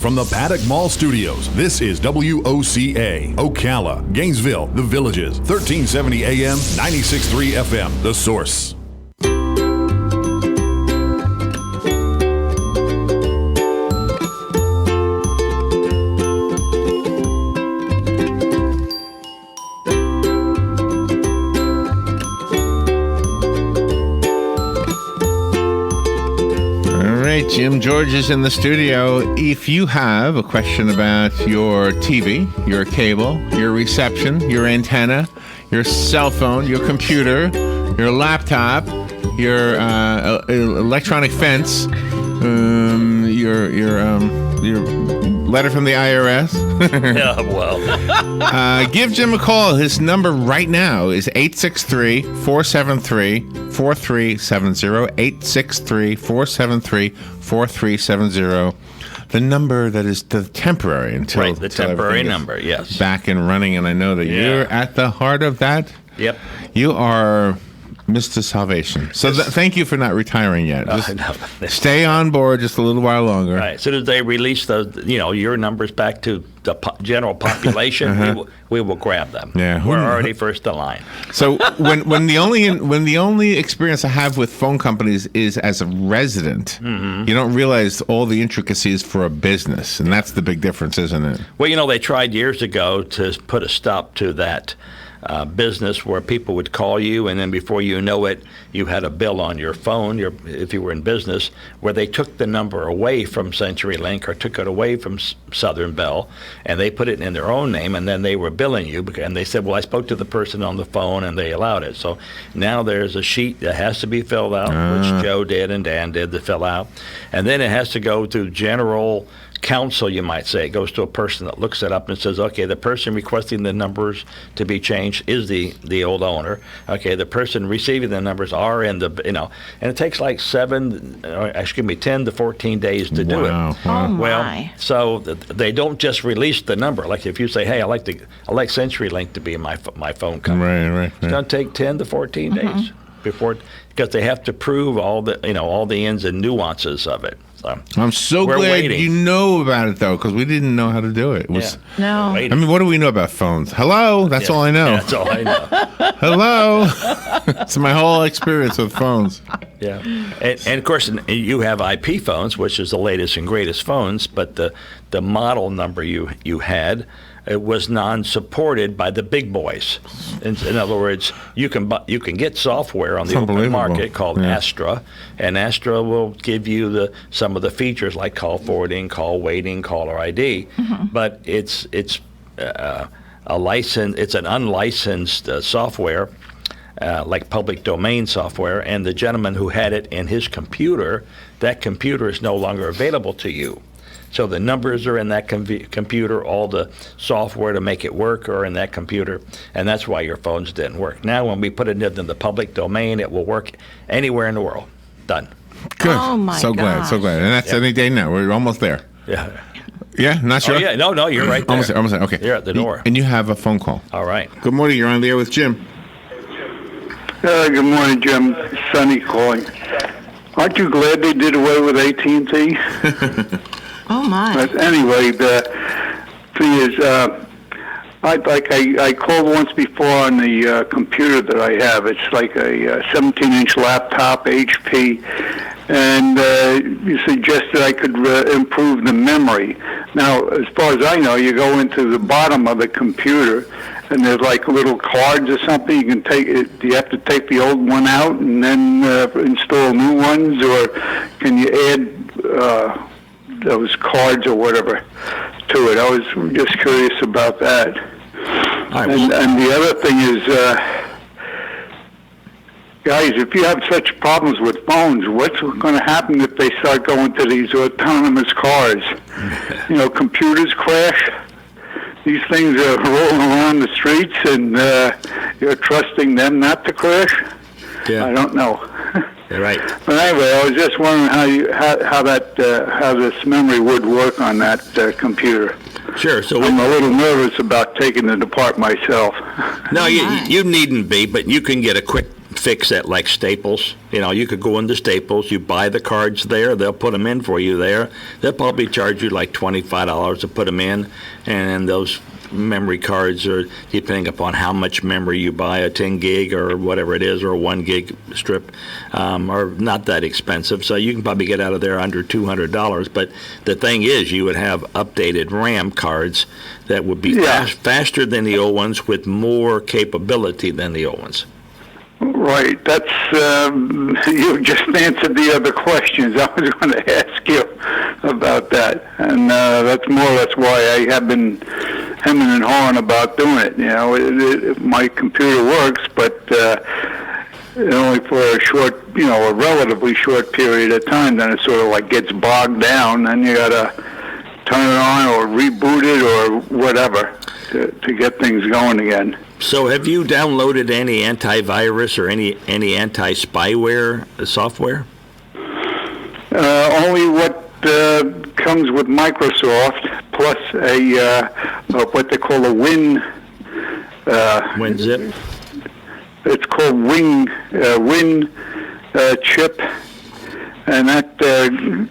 From the Paddock Mall Studios, this is WOCA, Ocala, Gainesville, The Villages, 1370 AM, 96.3 FM, The Source. Jim George is in the studio. If you have a question about your TV, your cable, your reception, your antenna, your cell phone, your computer, your laptop, your electronic fence, your letter from the IRS. Yeah, well. Give Jim a call. His number right now is 863-473-4370. 863-473-4370. The number that is the temporary until... Right, the temporary number, yes. Back and running, and I know that you're at the heart of that. Yep. You are Mr. Salvation. So thank you for not retiring yet. Just stay on board just a little while longer. Right. As soon as they release your numbers back to the general population, we will grab them. Yeah. We're already first in line. So when the only experience I have with phone companies is as a resident, you don't realize all the intricacies for a business, and that's the big difference, isn't it? Well, they tried years ago to put a stop to that business where people would call you, and then before you know it, you had a bill on your phone, if you were in business, where they took the number away from CenturyLink or took it away from Southern Bell, and they put it in their own name, and then they were billing you, and they said, well, I spoke to the person on the phone, and they allowed it. So now there's a sheet that has to be filled out, which Joe did and Dan did to fill out, and then it has to go to general counsel, you might say. It goes to a person that looks it up and says, okay, the person requesting the numbers to be changed is the old owner. Okay, the person receiving the numbers are in the, and it takes like 10 to 14 days to do it. Wow. Well, so they don't just release the number. Like if you say, hey, I like CenturyLink to be my phone company. Right. It's going to take 10 to 14 days before, because they have to prove all the ins and nuances of it. So I'm so glad waiting. You know about it, though, because we didn't know how to do it. No. Waiting. I mean, what do we know about phones? Hello? That's all I know. That's all I know. Hello? It's my whole experience with phones. Yeah. And of course, you have IP phones, which is the latest and greatest phones, but the model number you had, it was non-supported by the big boys. In other words, you can get software on the open market called Astra, and Astra will give you some of the features like call forwarding, call waiting, caller ID, but it's a license. It's an unlicensed software, like public domain software, and the gentleman who had it in his computer, that computer is no longer available to you. So the numbers are in that computer, all the software to make it work are in that computer, and that's why your phones didn't work. Now when we put it into the public domain, it will work anywhere in the world. Done. Good. Oh, my So glad. And that's any day now. We're almost there. Yeah. Yeah? Not sure? Oh, yeah. No, you're right there. Almost there. Okay. You're at the door. And you have a phone call. All right. Good morning. You're on the air with Jim. Good morning, Jim. Sonny calling. Aren't you glad they did away with AT&T? Oh, my. But anyway, the thing is, I called once before on the computer that I have. It's like a 17-inch laptop, HP, and you suggested I could improve the memory. Now, as far as I know, you go into the bottom of the computer, and there's like little cards or something. You can take it. Do you have to take the old one out and then install new ones, or can you add those cards or whatever to it? I was just curious about that. And the other thing is, guys, if you have such problems with phones, what's going to happen if they start going to these autonomous cars? Computers crash. These things are rolling around the streets, and you're trusting them not to crash? Yeah. I don't know. You're right. But anyway, I was just wondering how this memory would work on that computer. Sure. So I'm a little nervous about taking it apart myself. No, you needn't be, but you can get a quick fix at like Staples. You could go into Staples, you buy the cards there, they'll put them in for you there. They'll probably charge you like $25 to put them in, and those memory cards are, depending upon how much memory you buy, a 10 gig or whatever it is, or a 1 gig strip, are not that expensive. So you can probably get out of there under $200. But the thing is, you would have updated RAM cards that would be faster than the old ones with more capability than the old ones. Right. That's you just answered the other questions I was going to ask you about that, and that's more or less why I have been hemming and hawing about doing it. My computer works, but only for a short, a relatively short period of time. Then it sort of like gets bogged down, then you got to turn it on or reboot it or whatever to get things going again. So have you downloaded any antivirus or any anti-spyware software? Only what comes with Microsoft, plus a what they call a WinZip? It's called Win chip, and that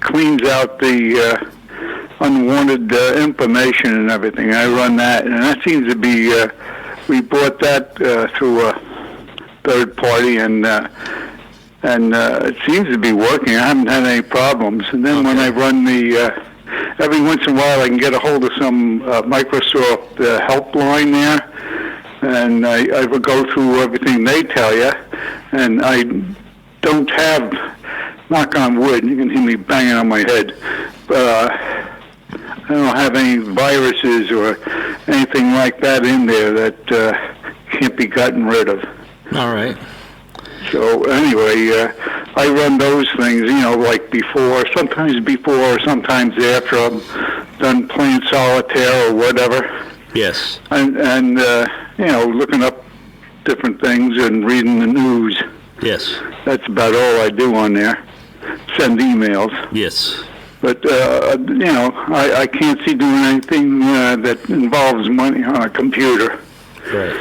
cleans out the unwanted information and everything. I run that, and that seems to be... we bought that through a third party, and it seems to be working. I haven't had any problems. And then when I run the, every once in a while I can get a hold of some Microsoft helpline there, and I would go through everything they tell you, and I don't have, knock on wood, you can hear me banging on my head, I don't have any viruses or anything like that in there that can't be gotten rid of. All right. So anyway, I run those things, like sometimes before, sometimes after I'm done playing solitaire or whatever. Yes. And looking up different things and reading the news. Yes. That's about all I do on there. Send emails. Yes. But, I can't see doing anything that involves money on a computer. Right.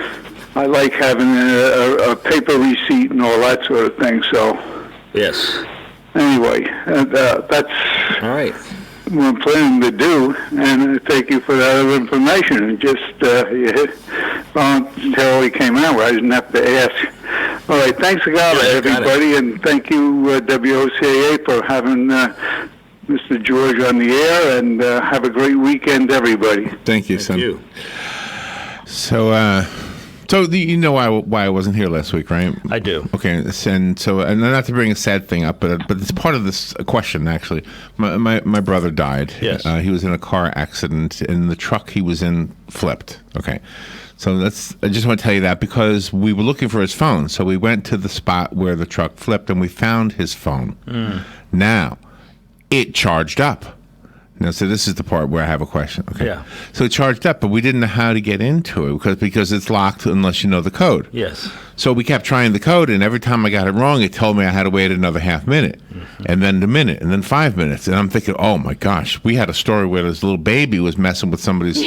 I like having a paper receipt and all that sort of thing, so... Yes. Anyway, that's all right. What I'm planning to do, and thank you for that other information. It just voluntarily came out where I didn't have to ask. All right, thanks a lot, everybody, and thank you, WOCA, for having... Mr. George on the air, and have a great weekend, everybody. Thank you, son. Thank you. So you know why I wasn't here last week, right? I do. Okay, and not to bring a sad thing up, but it's part of this question, actually. My brother died. Yes. He was in a car accident, and the truck he was in flipped. Okay. So I just want to tell you that because we were looking for his phone. So we went to the spot where the truck flipped, and we found his phone. Now, it charged up. Now, so this is the part where I have a question. Okay. Yeah. So it charged up, but we didn't know how to get into it because it's locked unless you know the code. Yes. So we kept trying the code, and every time I got it wrong, it told me I had to wait another half minute, and then a minute, and then 5 minutes. And I'm thinking, oh my gosh, we had a story where this little baby was messing with somebody's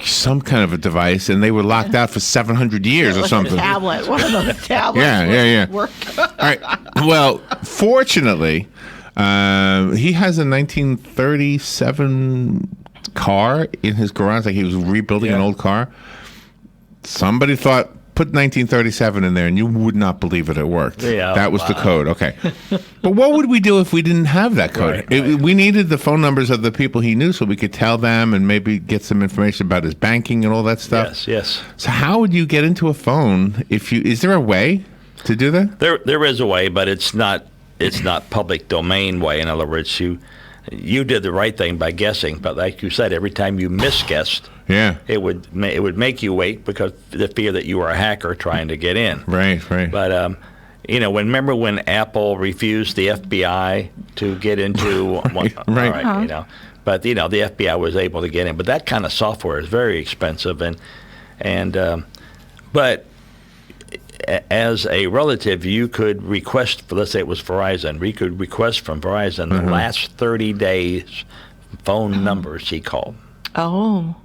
some kind of a device, and they were locked out for 700 years or something. A tablet, one of those tablets. Yeah. Work. All right. Well, fortunately, he has a 1937 car in his garage, like he was rebuilding an old car. Somebody thought, put 1937 in there, and you would not believe it worked. Yeah, that was the code. Okay. But what would we do if we didn't have that code? Right. We needed the phone numbers of the people he knew so we could tell them and maybe get some information about his banking and all that stuff. Yes. So how would you get into a phone is there a way to do that? There is a way, but it's not public domain way. In other words, you did the right thing by guessing, but like you said, every time you misguessed, it would make you wait because the fear that you were a hacker trying to get in. Right. But remember when Apple refused the FBI to get into right. but the FBI was able to get in. But that kind of software is very expensive, but as a relative, you could request, let's say it was Verizon, we could request from Verizon the last 30 days phone numbers he called. Oh.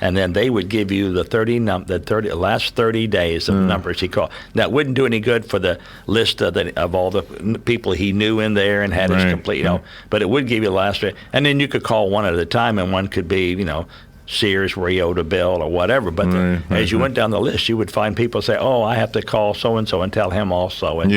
And then they would give you the last 30 days of numbers he called. That wouldn't do any good for the list of all the people he knew in there and had his complete, but it would give you the last. And then you could call one at a time, and one could be, Sears where you owed a bill or whatever. But as you went down the list, you would find people say, "Oh, I have to call so and so and tell him also," and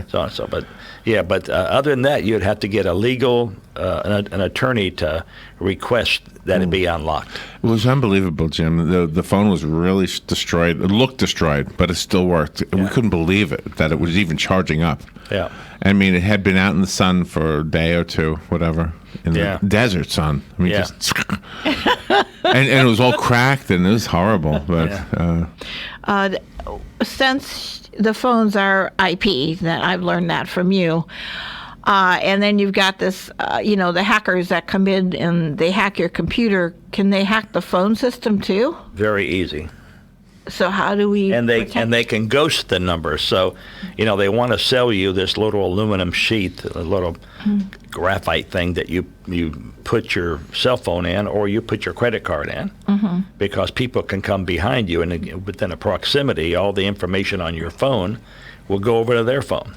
so and so. But other than that, you'd have to get a legal an attorney to request that it be unlocked. It was unbelievable, Jim. The phone was really destroyed. It looked destroyed, but it still worked. We couldn't believe it that it was even charging up. Yeah. I mean, it had been out in the sun for a day or two, whatever, in the desert sun. I mean, just and it was all cracked, and it was horrible. But since the phones are IP, that I've learned that from you, and then you've got this, the hackers that come in and they hack your computer. Can they hack the phone system too? Very easy. So how do we? And they can ghost the number. So, they want to sell you this little aluminum sheath, a little graphite thing that you put your cell phone in, or you put your credit card in, because people can come behind you, and within a proximity, all the information on your phone will go over to their phone.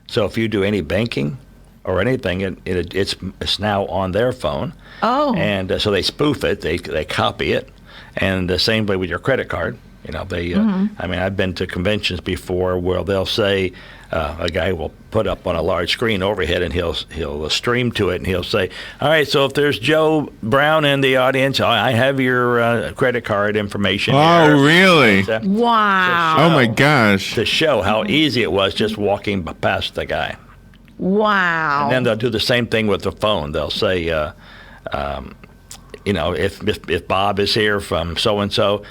So if you do any banking or anything, it's now on their phone. Oh. And so they spoof it, they copy it, and the same way with your credit card. I mean, I've been to conventions before where they'll say, a guy will put up on a large screen overhead, and he'll stream to it, and he'll say, "All right, so if there's Joe Brown in the audience, I have your credit card information." Oh, here. really? Wow. Oh my gosh. To show how easy it was just walking past the guy. Wow. And then they'll do the same thing with the phone. They'll say, if Bob is here from so-and-so,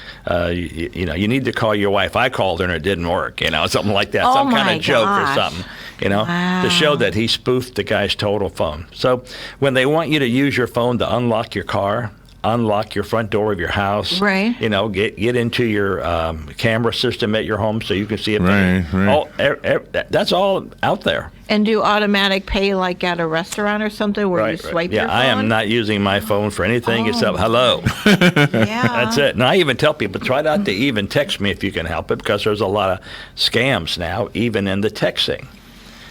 you need to call your wife. I called her and it didn't work, something like that. Some kind of joke or something, to show that he spoofed the guy's total phone. So when they want you to use your phone to unlock your car, unlock your front door of your house, right? Get into your camera system at your home so you can see it. Right. That's all out there. And do automatic pay like at a restaurant or something where you swipe your phone? Yeah, I am not using my phone for anything except hello. Yeah. That's it. And I even tell people, try not to even text me if you can help it, because there's a lot of scams now, even in the texting.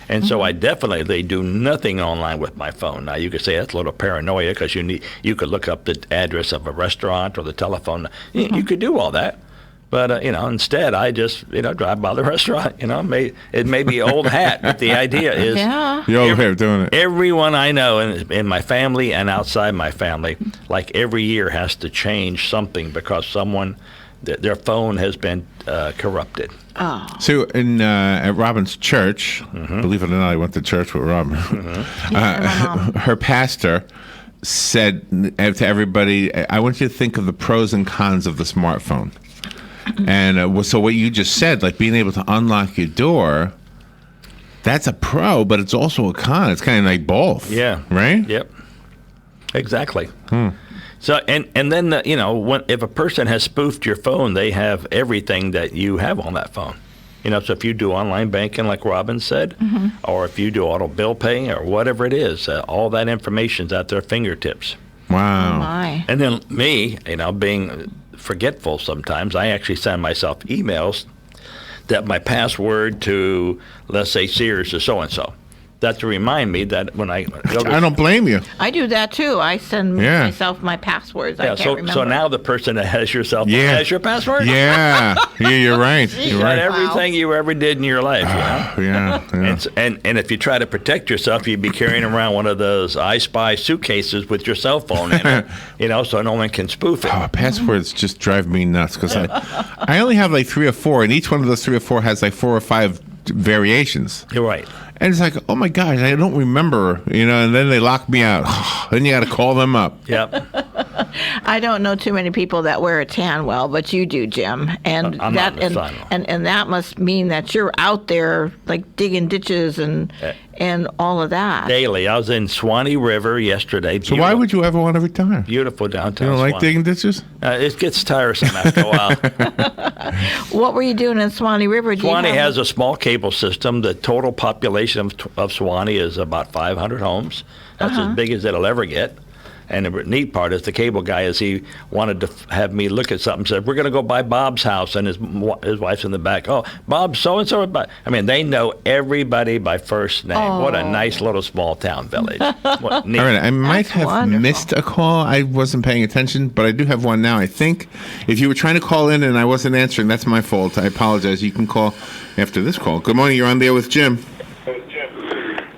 And so I definitely do nothing online with my phone. Now, you could say that's a little paranoia, because you could look up the address of a restaurant or the telephone. You could do all that. But, instead, I just, drive by the restaurant. It may be old hat, but the idea is You're over here doing it. Everyone I know in my family and outside my family, like every year, has to change something because their phone has been corrupted. Oh. So at Robin's church, believe it or not, I went to church with Robin. Her pastor said to everybody, "I want you to think of the pros and cons of the smartphone." And so what you just said, like being able to unlock your door, that's a pro, but it's also a con. It's kind of like both. Yeah. Right? Yep. Exactly. So and then if a person has spoofed your phone, they have everything that you have on that phone. So if you do online banking, like Robin said, or if you do auto bill pay or whatever it is, all that information's at their fingertips. Wow. Oh my. And then me, being forgetful sometimes, I actually send myself emails that my password to, let's say, Sears is so-and-so. That's to remind me that when I go to... I don't blame you. I do that too. I send myself my passwords. I can't remember. So now the person that has your cell phone has your password? Yeah, you're right. You're right. Everything you ever did in your life, Yeah. And if you try to protect yourself, you'd be carrying around one of those I Spy suitcases with your cell phone in it, so no one can spoof it. Passwords just drive me nuts, because I only have like 3 or 4, and each one of those 3 or 4 has like 4 or 5 variations. You're right. And it's like, oh my gosh, I don't remember, and then they lock me out. Then you got to call them up. Yep. I don't know too many people that wear a tan well, but you do, Jim. And I'm that not and that must mean that you're out there like digging ditches and all of that. Daily. I was in Swanee River yesterday. So why would you ever want to retire? Beautiful downtown You don't like Swanee. digging ditches? It gets tiresome after a while. What were you doing in Swanee River? Swanee has a small cable system. The total population of Swanee is about 500 homes. That's as big as it'll ever get. And the neat part is the cable guy, as he wanted to have me look at something, said, "We're going to go by Bob's house," and his wife's in the back. "Oh, Bob so and so." I mean, they know everybody by first name. What a nice little small town village. What neat. All right, I might That's have wonderful. missed a call. I wasn't paying attention, but I do have one now. I think if you were trying to call in and I wasn't answering, that's my fault. I apologize. You can call after this call. Good morning. You're on there with Jim.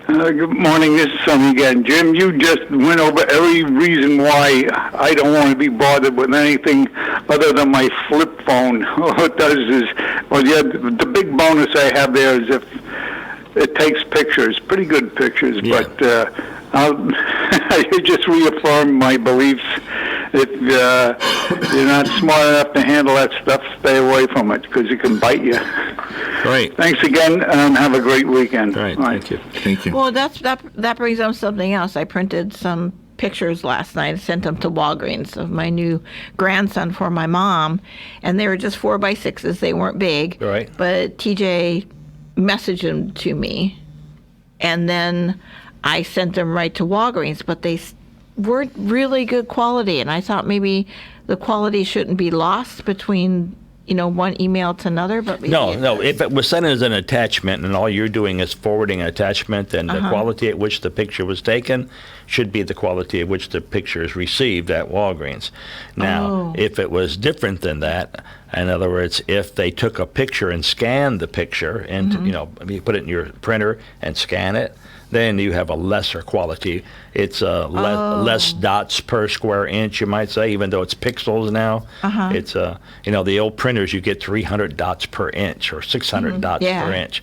Good morning, this is Sonny again. Jim, you just went over every reason why I don't want to be bothered with anything other than my flip phone. All it does is, well, yeah, the big bonus I have there is if it takes pictures, pretty good pictures, Yeah. but I just reaffirm my beliefs. If you're not smart enough to handle that stuff, stay away from it because it can bite you. Great. Thanks again, and have a great weekend. All right, Bye. thank you. Thank you. Well, that brings up something else. I printed some pictures last night. I sent them to Walgreens of my new grandson for my mom, and they were just 4x6s. They weren't big. Right. But TJ messaged them to me, and then I sent them right to Walgreens. But they weren't really good quality, and I thought maybe the quality shouldn't be lost between one email to another. But maybe No. If it was sent as an attachment and all you're doing is forwarding an attachment, then the quality at which the picture was taken should be the quality at which the picture is received at Walgreens. Now, if it was different than that, in other words, if they took a picture and scanned the picture and you put it in your printer and scan it, then you have a lesser quality. It's less dots per square inch, you might say, even though it's pixels now. It's the old printers, you get 300 dots per inch or 600 dots Yeah. per inch.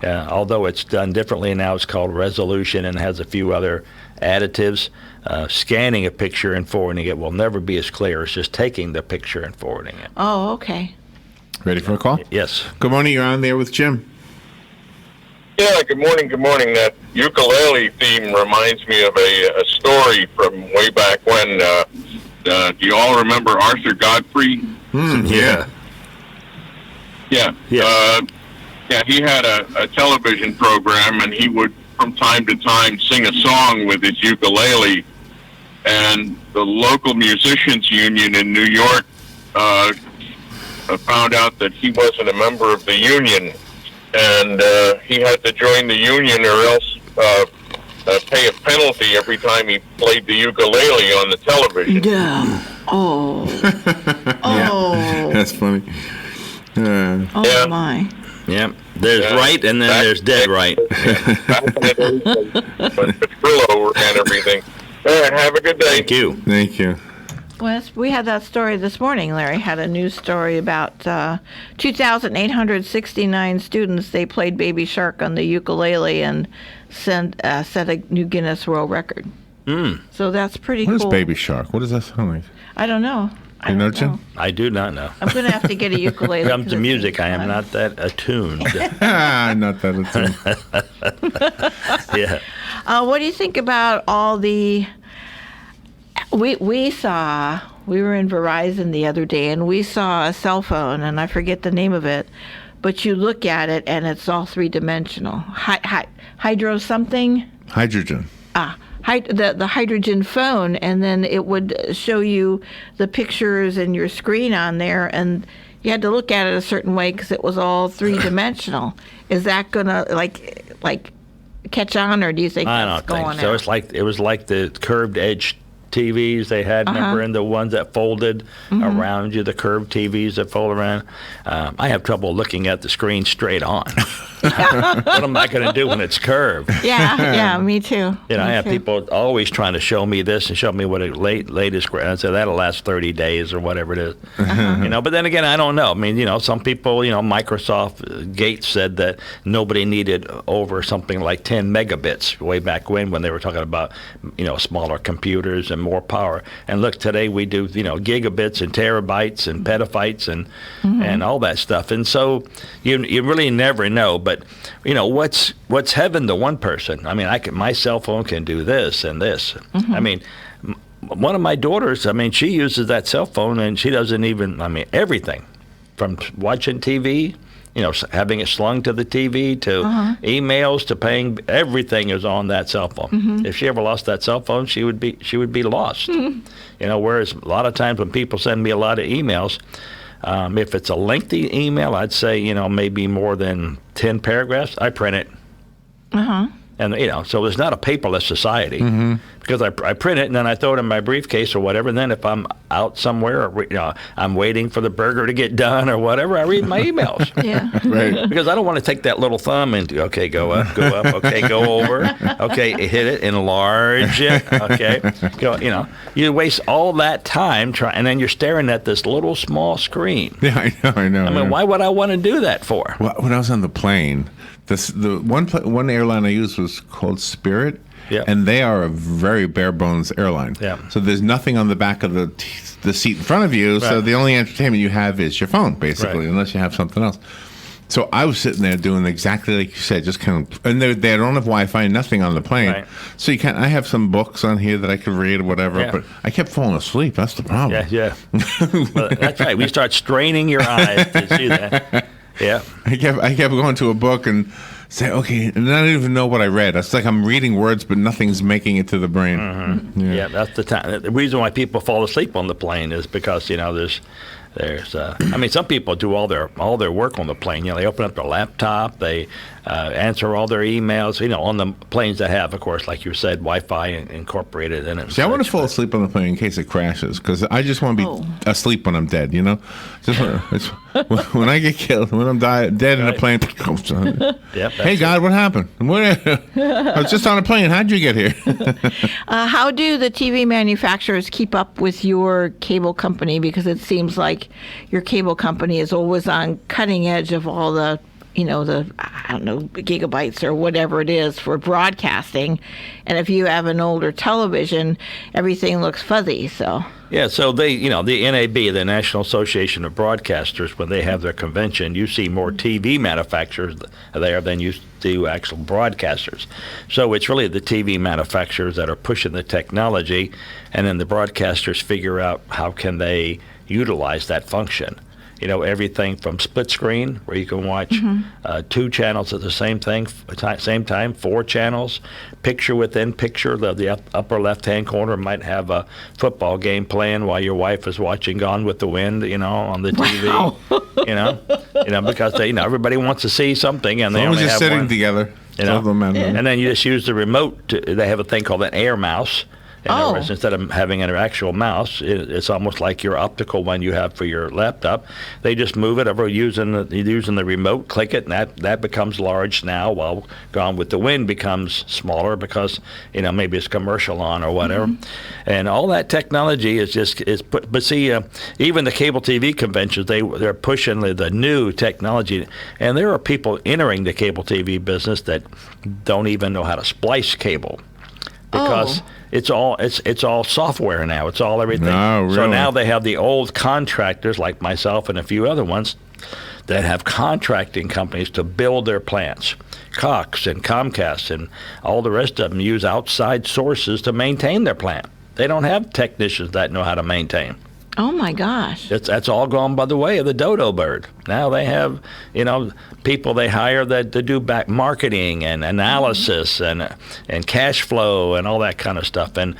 Although it's done differently now, it's called resolution and has a few other additives. Scanning a picture and forwarding it will never be as clear as just taking the picture and forwarding it. Oh, okay. Ready for a call? Yes. Good morning. You're on there with Jim. Yeah, good morning, good morning. That ukulele theme reminds me of a story from way back when. Do you all remember Arthur Godfrey? Yeah. Yeah. Yeah. He had a television program, and he would, from time to time, sing a song with his ukulele. And the local musicians union in New York found out that he wasn't a member of the union, and he had to join the union or else pay a penalty every time he played the ukulele on the television. Yeah. Oh. Oh. That's funny. Oh Yeah. my. Yeah. There's Yeah. right and then there's dead right. Back in the days, when Petrillo ran everything. All right, have a good day. Thank you. Thank you. Well, we had that story this morning. Larry had a news story about 2,869 students. They played Baby Shark on the ukulele and set a new Guinness World Record. So that's pretty What is cool. Baby Shark? What does that sound like? I don't know. I You know, don't Jim? I do not know. I'm going to have to get a ukulele. When it comes 'cause to it music, seems I am fun. not that attuned. Not that it's Yeah. What do you think about all the? We were in Verizon the other day, and we saw a cell phone, and I forget the name of it, but you look at it, and it's all three-dimensional. Hydro something. hydrogen. The hydrogen phone, and then it would show you the pictures and your screen on there, and you had to look at it a certain way because it was all three-dimensional. Is that gonna like catch on, or do you think I that's don't going think so. out? It was like the curved edge TVs they had, remember, and the ones that folded around you, the curved TVs that fold around. I have trouble looking at the screen straight on. What am I going to do when it's curved? Yeah, me too. You know, Me I have too. people always trying to show me this and show me what a latest. And I say that'll last 30 days or whatever it is. You know, but then again, I don't know. I mean, you know, some people, you know, Microsoft Gates said that nobody needed over something like 10 megabits way back when they were talking about, you know, smaller computers and more power. And look, today we do, you know, gigabits and terabytes and petabytes and all that stuff. And so you really never know. But you know, what's heaven to one person? I mean, my cell phone can do this and this. I mean, one of my daughters, I mean, she uses that cell phone and she doesn't even, I mean, everything from watching TV having it slung to the TV, to emails, to paying. Everything is on that cell phone. If she ever lost that cell phone, she would be lost. Whereas a lot of times when people send me a lot of emails, if it's a lengthy email, I'd say maybe more than 10 paragraphs, I print it. And so there's not a paperless society because I print it and then I throw it in my briefcase or whatever. And then if I'm out somewhere or I'm waiting for the burger to get done or whatever, I read my emails. Yeah. Right. Because I don't want to take that little thumb and okay, go up, okay, go over, okay, hit it, enlarge it, okay, go. You waste all that time and then you're staring at this little small screen. Yeah, I know. I mean, why would I want to do that for? Well, when I was on the plane, the one airline I used was called Spirit, and they are a very bare bones airline. Yeah. So there's nothing on the back of the seat in front of you. So the only entertainment you have is your phone, basically, unless you have something else. So I was sitting there doing exactly like you said, just kind of, and they don't have Wi-Fi, nothing on the plane. Right. So I have some books on here that I could read or whatever, but I kept falling asleep. That's the problem. Yeah. Well, that's right. We start straining your eyes to see that. Yeah. I kept going to a book and say, okay, and I don't even know what I read. It's like I'm reading words, but nothing's making it to the brain. Yeah, that's the time. The reason why people fall asleep on the plane is because there's I mean, some people do all their work on the plane. They open up their laptop, they answer all their emails. On the planes that have, of course, like you said, Wi-Fi incorporated in it. See, I want to fall asleep on the plane in case it crashes because I just want to be asleep when I'm dead. Just when I get killed, when I'm dead in a plane. Hey, God, what happened? I was just on a plane. How'd you get here? How do the TV manufacturers keep up with your cable company? Because it seems like your cable company is always on cutting edge of all the gigabytes or whatever it is for broadcasting. And if you have an older television, everything looks fuzzy. So. Yeah, so the NAB, the National Association of Broadcasters, when they have their convention, you see more TV manufacturers there than you do actual broadcasters. So it's really the TV manufacturers that are pushing the technology, and then the broadcasters figure out how can they utilize that function. Everything from split screen, where you can watch 2 channels at the same time, 4 channels, picture within picture. The upper left-hand corner might have a football game playing while your wife is watching Gone with the Wind, on the TV. Wow. Because everybody wants to see something, and they only have sitting one. Together. And then you just use the remote. They have a thing called an air mouse. In other words, instead of having an actual mouse, it's almost like your optical one you have for your laptop. They just move it over using the remote, click it, and that becomes large now, while Gone with the Wind becomes smaller because maybe it's commercial on or whatever. And all that technology is put. But see, even the cable TV conventions, they're pushing the new technology, and there are people entering the cable TV business that don't even know how to splice cable. Because it's all software now. It's all everything. Oh, really? So now they have the old contractors like myself and a few other ones that have contracting companies to build their plants. Cox and Comcast and all the rest of them use outside sources to maintain their plant. They don't have technicians that know how to maintain. Oh my gosh! That's all gone by the way of the dodo bird. Now they have, people they hire that to do back marketing and analysis and cash flow and all that kind of stuff and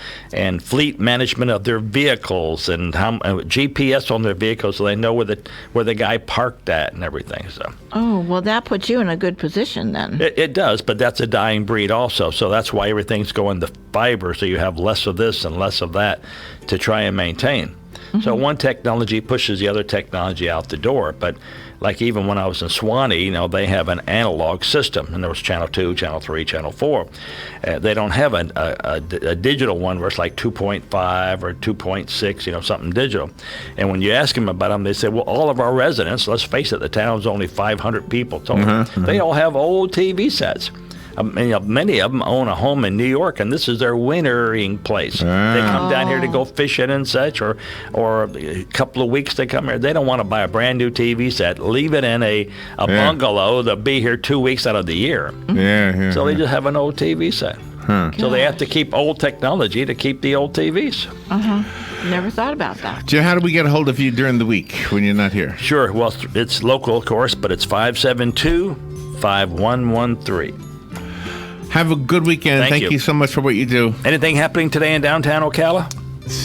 fleet management of their vehicles and GPS on their vehicles so they know where the guy parked at and everything. So. Oh well, that puts you in a good position then. It does, but that's a dying breed also. So that's why everything's going to fiber. So you have less of this and less of that to try and maintain. So one technology pushes the other technology out the door. But like even when I was in Swanee, they have an analog system. And there was Channel 2, Channel 3, Channel 4. They don't have a digital one where it's like 2.5 or 2.6, something digital. And when you ask them about them, they say, well, all of our residents, let's face it, the town's only 500 people total. They all have old TV sets. Many of them own a home in New York, and this is their wintering place. They come down here to go fishing and such, or a couple of weeks they come here. They don't want to buy a brand new TV set, leave it in a bungalow. They'll be here 2 weeks out of the year. Yeah. So they just have an old TV set. So they have to keep old technology to keep the old TVs. Never thought about that. Jim, how do we get a hold of you during the week when you're not here? Sure. Well, it's local, of course, but it's 572-5113. Have a good weekend. Thank you you so much for what you do. Anything happening today in downtown Ocala?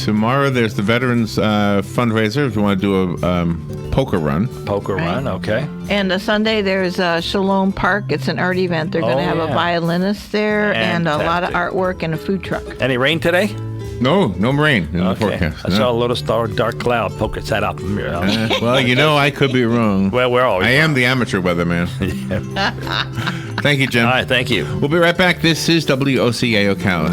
Tomorrow there's the Veterans fundraiser if you want to do a poker run. Poker run, okay. And Sunday there's Shalom Park. It's an art event. They're going to have a violinist there and a lot of Fantastic. artwork and a food truck. Any rain today? No rain in the Okay. forecast. I saw a little dark cloud poke its head out from here. Well, I could be wrong. Well, we're always I am the amateur weatherman. Thank you, Jim. All right, thank you. We'll be right back. This is WOCA Ocala.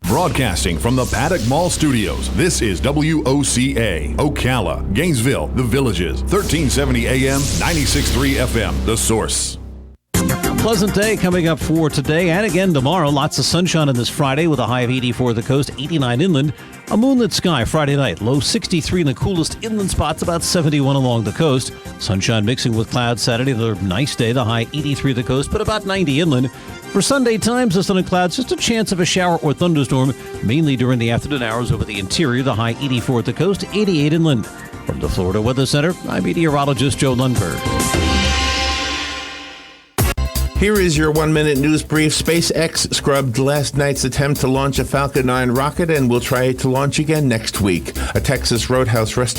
Broadcasting from the Paddock Mall Studios, this is WOCA, Ocala, Gainesville, The Villages, 1370 AM, 96.3 FM, The Source. Pleasant day coming up for today and again tomorrow. Lots of sunshine on this Friday with a high of 84 at the coast, 89 inland. A moonlit sky Friday night, low 63 in the coolest inland spots, about 71 along the coast. Sunshine mixing with clouds Saturday, another nice day, the high 83 at the coast, but about 90 inland. For Sunday times, the sun and clouds, just a chance of a shower or thunderstorm, mainly during the afternoon hours over the interior, the high 84 at the coast, 88 inland. From the Florida Weather Center, I'm meteorologist Joe Lundberg. Here is your 1-minute news brief. SpaceX scrubbed last night's attempt to launch a Falcon 9 rocket and will try to launch again next week. A Texas Roadhouse restaurant